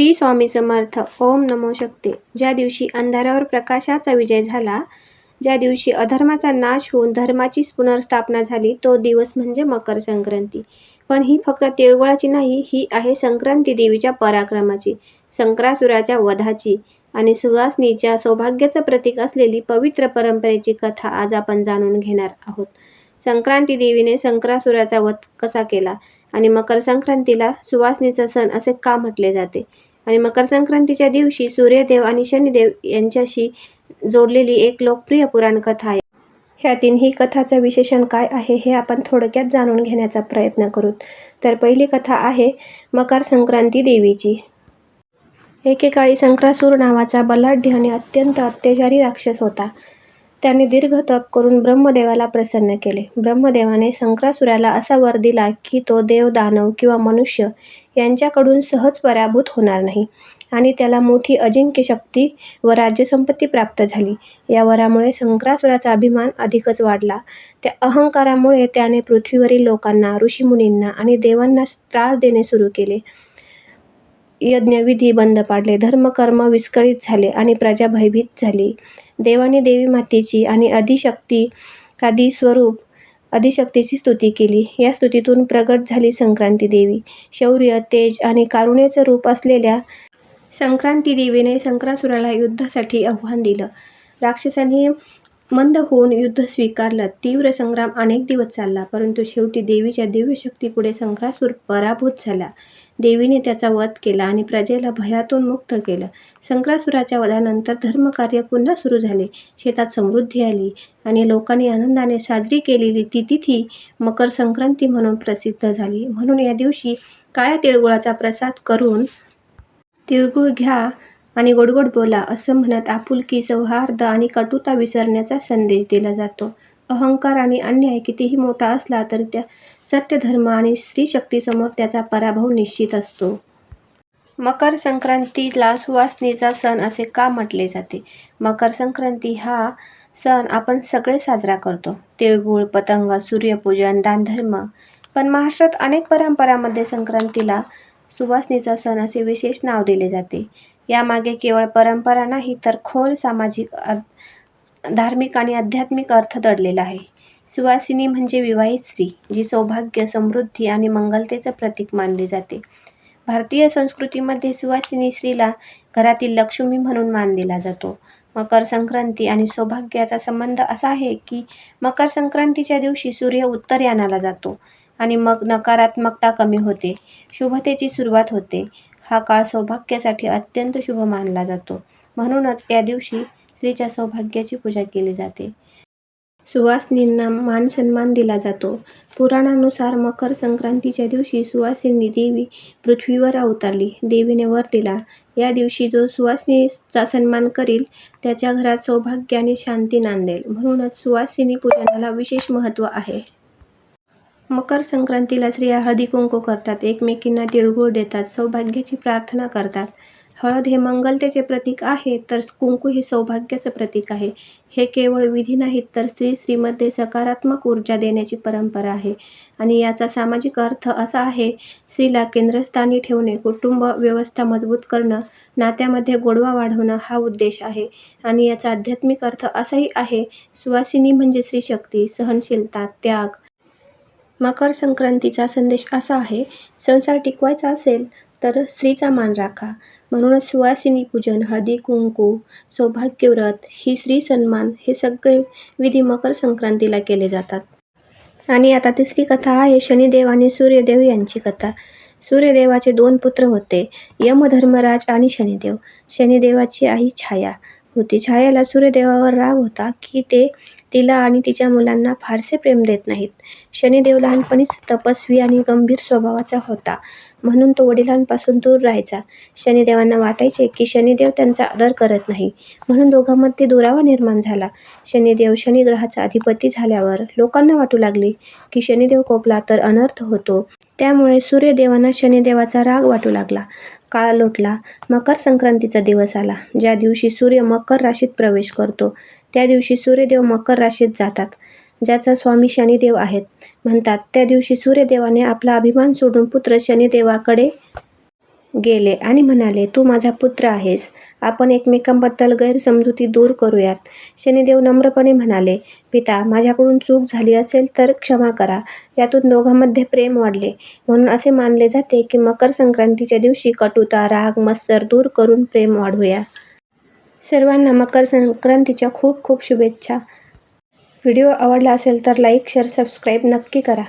श्री स्वामी समर्थ. ओम नमो शक्ती. ज्या दिवशी अंधारावर प्रकाशाचा विजय झाला, ज्या दिवशी अधर्माचा नाश होऊन धर्माची पुनर्स्थापना झाली, तो दिवस म्हणजे मकर संक्रांती. पण ही फक्त तिळगुळाची नाही, ही आहे संक्रांती देवीच्या पराक्रमाची, संक्रासुराच्या वधाची आणि सुवासिनीच्या सौभाग्याचं प्रतीक असलेली पवित्र परंपरेची कथा आज आपण जाणून घेणार आहोत. संक्रांती देवीने संक्रासुराचा वध कसा केला आणि मकर संक्रांतीला सुवासिनीचा सण असे का म्हटले जाते आणि मकर संक्रांतीच्या दिवशी सूर्यदेव आणि शनिदेव यांच्याशी जोडलेली एक लोकप्रिय पुराणकथा आहे. ह्या तिन्ही कथाचं विशेषण काय आहे हे आपण थोडक्यात जाणून घेण्याचा प्रयत्न करू. तर पहिली कथा आहे मकर संक्रांती देवीची. एकेकाळी संक्रासूर नावाचा बलाढ्य आणि अत्यंत अत्याचारी राक्षस होता. त्याने दीर्घ तप करून ब्रह्मदेवाला प्रसन्न केले. ब्रह्मदेवाने संक्रासुराला असा वर दिला की तो देव, दानव किंवा मनुष्य यांच्याकडून सहज पराभूत होणार नाही आणि त्याला मोठी अजिंक्य शक्ती व राज्यसंपत्ती प्राप्त झाली. या वरामुळे संक्रासुराचा अभिमान अधिकच वाढला. त्या अहंकारामुळे त्याने पृथ्वीवरील लोकांना, ऋषीमुनींना आणि देवांना त्रास देणे सुरू केले. यज्ञविधी बंद पाडले, धर्मकर्म विस्कळीत झाले आणि प्रजा भयभीत झाली. देवाने देवी मातेची आणि आदिशक्तीची स्तुती केली. या स्तुतीतून प्रगट झाली संक्रांती देवी. शौर्य, तेज आणि करुणेचं रूप असलेल्या संक्रांती देवीने संक्रासुराला युद्धासाठी आव्हान दिलं. राक्षसांनी मंद होऊन युद्ध स्वीकारलं. तीव्र संग्राम अनेक दिवस चालला, परंतु शेवटी देवीच्या दिव्य शक्तीपुढे संक्रासूर पराभूत झाला. देवीने त्याचा वध केला आणि प्रजेला भयातून मुक्त केलं. संक्रासुराच्या वधानंतर धर्मकार्य पुन्हा सुरू झाले. शेतात समृद्धी आली आणि लोकांनी आनंदाने साजरी केलेली ती तिथी मकर संक्रांती म्हणून प्रसिद्ध झाली. म्हणून या दिवशी काळ्या तिळगुळाचा प्रसाद करून तिळगुळ घ्या आणि गोडगोड बोला असं म्हणत आपुलकी, सौहार्द आणि कटुता विसरण्याचा संदेश दिला जातो. अहंकार आणि अन्याय कितीही मोठा असला तरी त्या सत्य, धर्म आणि स्त्री शक्तीसमोर त्याचा पराभव निश्चित असतो. मकर संक्रांतीला सुवासिनीचा सण असे का म्हटले जाते? मकर संक्रांती हा सण आपण सगळे साजरा करतो. तिळगुळ, पतंग, सूर्यपूजन, दानधर्म. पण महाराष्ट्रात अनेक परंपरांमध्ये संक्रांतीला सुवासिनीचा सण असे विशेष नाव दिले जाते. यामागे केवळ परंपरा नाही तर खोल सामाजिक, धार्मिक आणि आध्यात्मिक अर्थ दडलेला आहे. सुवासिनी म्हणजे विवाहित स्त्री, जी सौभाग्य, समृद्धी आणि मंगलतेचं प्रतीक मानली जाते. भारतीय संस्कृतीमध्ये सुवासिनी स्त्रीला घरातील लक्ष्मी म्हणून मान दिला जातो. मकर संक्रांती आणि सौभाग्याचा संबंध असा आहे की मकर संक्रांतीच्या दिवशी सूर्य उत्तरायणाला जातो आणि मग नकारात्मकता कमी होते, शुभतेची सुरुवात होते. हा काळ सौभाग्यासाठी अत्यंत शुभ मानला जातो. म्हणूनच या दिवशी स्त्रीच्या सौभाग्याची पूजा केली जाते. सुवासिनींना मान सन्मान दिला जातो. पुराणानुसार मकर संक्रांतीच्या दिवशी सुवासिनी देवी पृथ्वीवर अवतरली. देवीने वर दिला, या दिवशी जो सुवासिनीचा सन्मान करील त्याच्या घरात सौभाग्य आणि शांती नांदेल. म्हणूनच सुवासिनी पूजनाला विशेष महत्त्व आहे. मकर संक्रांतीला स्त्रिया हळदी कुंकू करतात, एकमेकींना तिळगुळ देतात, सौभाग्याची प्रार्थना करतात. हळद हे मंगलतेचे प्रतीक आहे तर कुंकू हे सौभाग्याचं प्रतीक आहे. हे केवळ विधी नाहीत तर स्त्रीमध्ये सकारात्मक ऊर्जा देण्याची परंपरा आहे आणि याचा सामाजिक अर्थ असा आहे, स्त्रीला केंद्रस्थानी ठेवणे, कुटुंब व्यवस्था मजबूत करणं, नात्यामध्ये गोडवा वाढवणं हा उद्देश आहे. आणि याचा आध्यात्मिक अर्थ असाही आहे, सुवासिनी म्हणजे स्त्री शक्ती, सहनशीलता, त्याग. मकर संक्रांतीचा संदेश असा आहे, संसार टिकवायचा असेल तर स्त्रीचा मान राखा. म्हणूनच सुवासिनी पूजन, हळदी कुंकू, सौभाग्यव्रत ही स्त्री सन्मान हे सगळे विधी मकर संक्रांतीला केले जातात. आणि आता तिसरी कथा आहे शनिदेव आणि सूर्यदेव यांची कथा. सूर्यदेवाचे 2 पुत्र होते, यमधर्मराज आणि शनिदेव. शनिदेवाची आई छाया होती. छायाला सूर्यदेवावर राग होता की ते तिला आणि तिच्या मुलांना फारसे प्रेम देत नाहीत. शनिदेव लहानपणीच तपस्वी आणि गंभीर स्वभावाचा होता, म्हणून तो वडिलांपासून दूर राहायचा. शनिदेवांना वाटायचे की शनिदेव त्यांचा आदर करत नाही, म्हणून दोघांमध्ये दुरावा निर्माण झाला. शनिदेव शनिग्रहाचा अधिपती झाल्यावर लोकांना वाटू लागले की शनिदेव कोपला तर अनर्थ होतो. त्यामुळे सूर्यदेवांना शनिदेवाचा राग वाटू लागला. काळ लोटला. मकर संक्रांतीचा दिवस आला. ज्या दिवशी सूर्य मकर राशीत प्रवेश करतो त्या दिवशी सूर्यदेव मकर राशीत जातात. ज्याचा स्वामी शनिदेव आहेत म्हणतात. त्या दिवशी सूर्यदेवाने आपला अभिमान सोडून पुत्र शनिदेवाकडे गेले आणि म्हणाले, तू माझा पुत्र आहेस. आपण एकमेकांबद्दल गैरसमजुती दूर करूयात. शनिदेव नम्रपणे म्हणाले, पिता, माझ्याकडून चूक झाली असेल तर क्षमा करा. यातून दोघांमध्ये प्रेम वाढले. म्हणून असे मानले जाते की मकर संक्रांतीच्या दिवशी कटुता, राग, मत्सर दूर करून प्रेम वाढवूया. सर्वांना मकर संक्रांतीच्या खूप खूप शुभेच्छा. व्हिडिओ आवडला असेल तर लाईक, शेअर, सबस्क्राईब नक्की करा.